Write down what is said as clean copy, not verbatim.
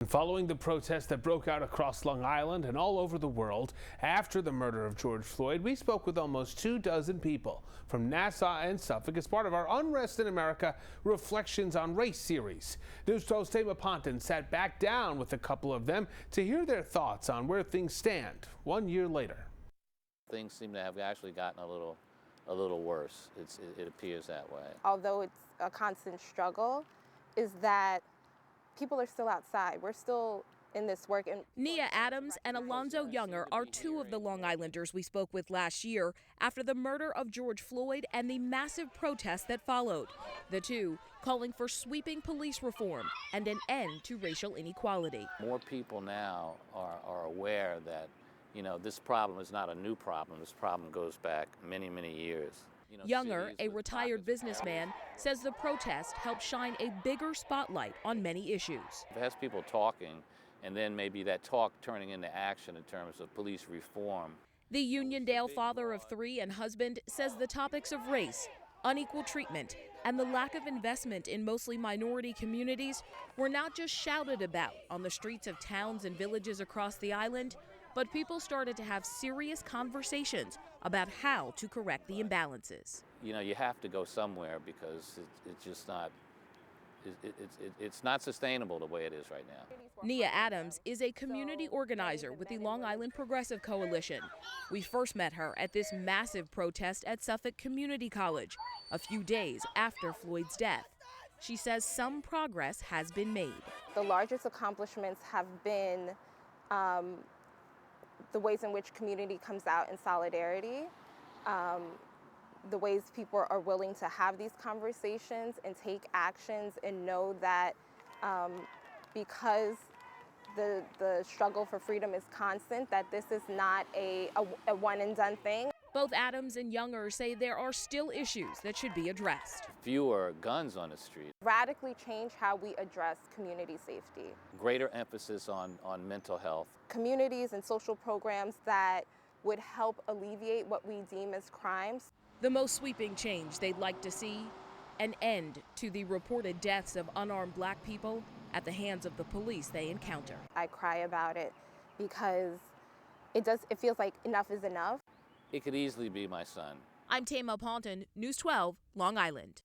Following the protests that broke out across Long Island and all over the world after the murder of George Floyd, we spoke with almost 24 people from Nassau and Suffolk as part of our Unrest in America Reflections on Race series. News 12's Tama Ponton sat back down with a couple of them to hear their thoughts on where things stand 1 year later. Things seem to have actually gotten a little worse. It appears that way. Although it's a constant struggle, is that people are still outside. We're still in this work. And Nia Adams and Alonzo Younger are two of the Long Islanders we spoke with last year after the murder of George Floyd and the massive protests that followed. The two calling for sweeping police reform and an end to racial inequality. More people now are aware that, this problem is not a new problem. This problem goes back many, many years. Younger, a retired businessman, says the protest helped shine a bigger spotlight on many issues. It has people talking, and then maybe that talk turning into action in terms of police reform. The Uniondale father of three and husband says the topics of race, unequal treatment, and the lack of investment in mostly minority communities were not just shouted about on the streets of towns and villages across the island, but people started to have serious conversations about how to correct the imbalances. You have to go somewhere because it's just not, it's not sustainable the way it is right now. Nia Adams is a community organizer with the Long Island Progressive Coalition. We first met her at this massive protest at Suffolk Community College a few days after Floyd's death. She says some progress has been made. the largest accomplishments have been the ways in which community comes out in solidarity, the ways people are willing to have these conversations and take actions and know that because the struggle for freedom is constant, that this is not a one and done thing. Both Adams and Younger say there are still issues that should be addressed. Fewer guns on the street. Radically change how we address community safety. Greater emphasis on mental health. Communities and social programs that would help alleviate what we deem as crimes. The most sweeping change they'd like to see, an end to the reported deaths of unarmed black people at the hands of the police they encounter. I cry about it because it feels like enough is enough. It could easily be my son. I'm Tama Ponton, News 12, Long Island.